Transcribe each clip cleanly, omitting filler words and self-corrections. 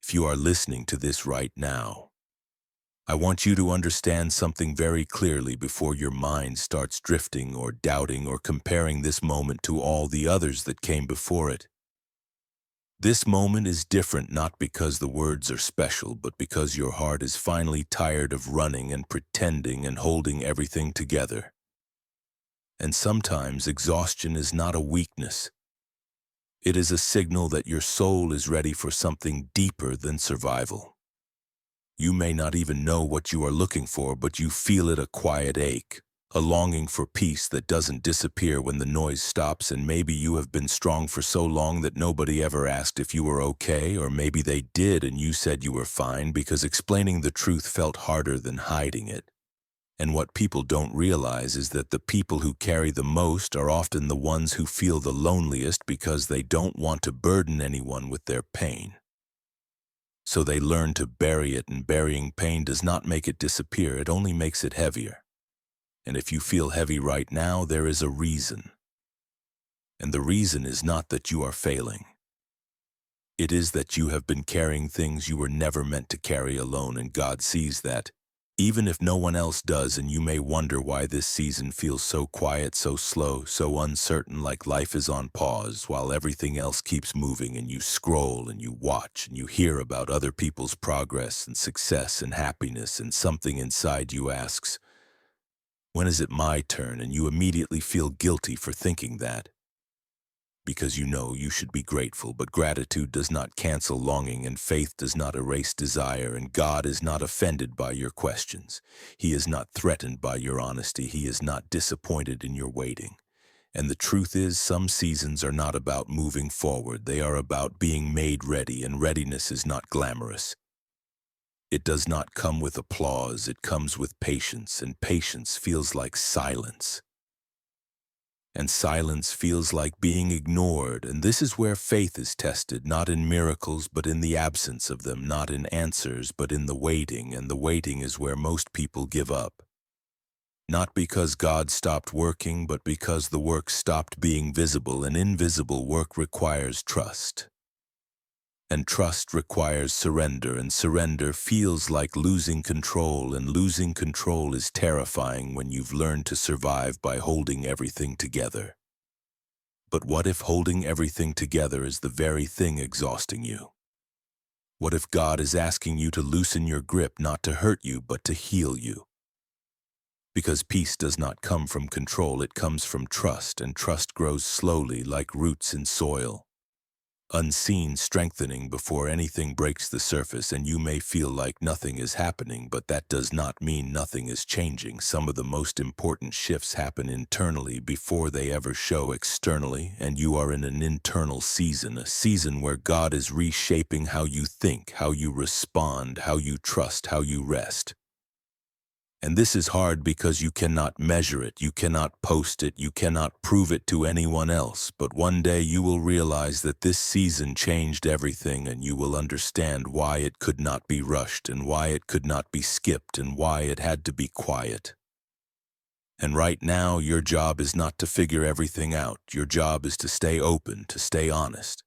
if you are listening to this right now, I want you to understand something very clearly before your mind starts drifting or doubting or comparing this moment to all the others that came before it. This moment is different not because the words are special, but because your heart is finally tired of running and pretending and holding everything together. And sometimes exhaustion is not a weakness. It is a signal that your soul is ready for something deeper than survival. You may not even know what you are looking for, but you feel it, a quiet ache, a longing for peace that doesn't disappear when the noise stops. And maybe you have been strong for so long that nobody ever asked if you were okay, or maybe they did and you said you were fine because explaining the truth felt harder than hiding it. And what people don't realize is that the people who carry the most are often the ones who feel the loneliest because they don't want to burden anyone with their pain. So they learn to bury it, and burying pain does not make it disappear, it only makes it heavier. And if you feel heavy right now, there is a reason. And the reason is not that you are failing. It is that you have been carrying things you were never meant to carry alone, and God sees that, even if no one else does. And you may wonder why this season feels so quiet, so slow, so uncertain, like life is on pause while everything else keeps moving, and you scroll and you watch and you hear about other people's progress and success and happiness, and something inside you asks, when is it my turn? And you immediately feel guilty for thinking that, because you know you should be grateful. But gratitude does not cancel longing, and faith does not erase desire, and God is not offended by your questions. He is not threatened by your honesty. He is not disappointed in your waiting. And the truth is, some seasons are not about moving forward. They are about being made ready, and readiness is not glamorous. It does not come with applause. It comes with patience, and patience feels like silence. And silence feels like being ignored, and this is where faith is tested, not in miracles, but in the absence of them, not in answers, but in the waiting, and the waiting is where most people give up. Not because God stopped working, but because the work stopped being visible, and invisible work requires trust. And trust requires surrender, and surrender feels like losing control, and losing control is terrifying when you've learned to survive by holding everything together. But what if holding everything together is the very thing exhausting you? What if God is asking you to loosen your grip, not to hurt you, but to heal you? Because peace does not come from control, it comes from trust, and trust grows slowly like roots in soil. Unseen, strengthening before anything breaks the surface, and you may feel like nothing is happening, but that does not mean nothing is changing. Some of the most important shifts happen internally before they ever show externally, and you are in an internal season, a season where God is reshaping how you think, how you respond, how you trust, how you rest. And this is hard because you cannot measure it, you cannot post it, you cannot prove it to anyone else. But one day you will realize that this season changed everything, and you will understand why it could not be rushed, and why it could not be skipped, and why it had to be quiet. And right now, your job is not to figure everything out. Your job is to stay open, to stay honest,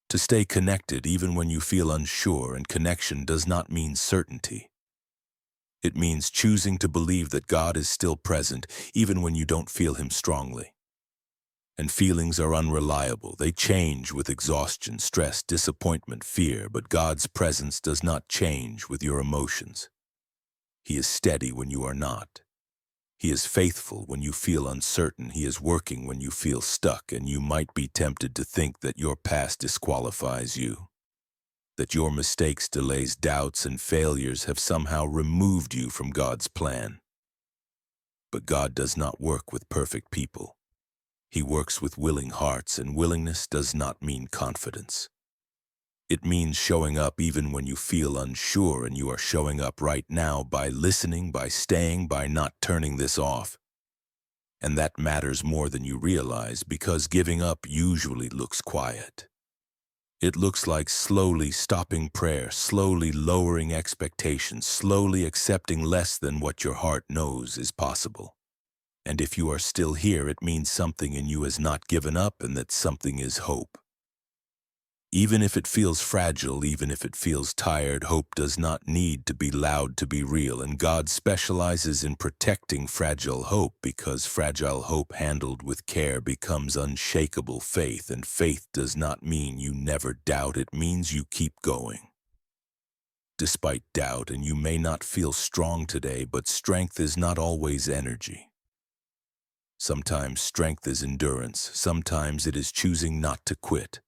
to stay connected even when you feel unsure. And connection does not mean certainty. It means choosing to believe that God is still present, even when you don't feel Him strongly. And feelings are unreliable. They change with exhaustion, stress, disappointment, fear, but God's presence does not change with your emotions. He is steady when you are not. He is faithful when you feel uncertain. He is working when you feel stuck, and you might be tempted to think that your past disqualifies you, that your mistakes, delays, doubts, and failures have somehow removed you from God's plan. But God does not work with perfect people. He works with willing hearts, and willingness does not mean confidence. It means showing up even when you feel unsure, and you are showing up right now by listening, by staying, by not turning this off. And that matters more than you realize, because giving up usually looks quiet. It looks like slowly stopping prayer, slowly lowering expectations, slowly accepting less than what your heart knows is possible. And if you are still here, it means something in you has not given up, and that something is hope. Even if it feels fragile, even if it feels tired, hope does not need to be loud to be real, and God specializes in protecting fragile hope, because fragile hope handled with care becomes unshakable faith, and faith does not mean you never doubt, it means you keep going. Despite doubt, and you may not feel strong today, but strength is not always energy. Sometimes strength is endurance, sometimes it is choosing not to quit.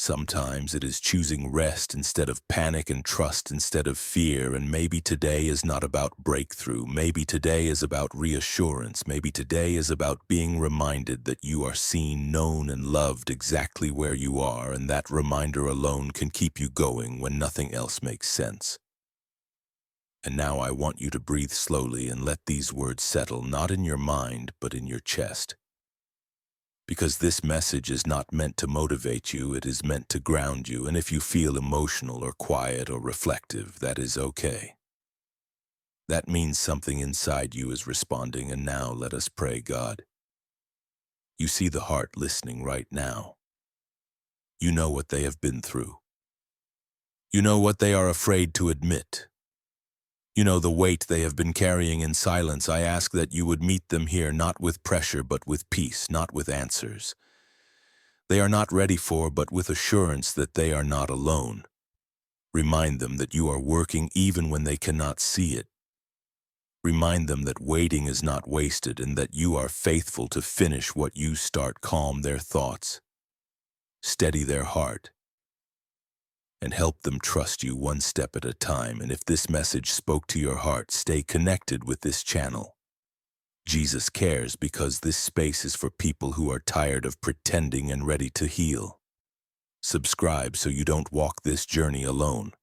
Sometimes it is choosing rest instead of panic and trust instead of fear, and maybe today is not about breakthrough. Maybe today is about reassurance. Maybe today is about being reminded that you are seen, known, and loved exactly where you are, and that reminder alone can keep you going when nothing else makes sense. And now I want you to breathe slowly and let these words settle, not in your mind, but in your chest. Because this message is not meant to motivate you, it is meant to ground you, and if you feel emotional or quiet or reflective, that is okay. That means something inside you is responding, and now let us pray. God, you see the heart listening right now. You know what they have been through. You know what they are afraid to admit. You know the weight they have been carrying in silence. I ask that you would meet them here, not with pressure, but with peace, not with answers they are not ready for, but with assurance that they are not alone. Remind them that you are working even when they cannot see it. Remind them that waiting is not wasted and that you are faithful to finish what you start. Calm their thoughts, steady their heart, and help them trust you one step at a time. And if this message spoke to your heart, stay connected with this channel. Jesus cares, because this space is for people who are tired of pretending and ready to heal. Subscribe so you don't walk this journey alone.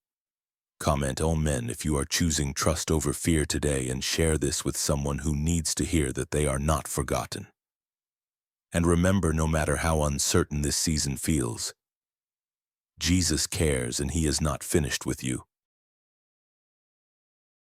Comment "Amen" if you are choosing trust over fear today, and share this with someone who needs to hear that they are not forgotten. And remember, no matter how uncertain this season feels, Jesus cares, and He is not finished with you.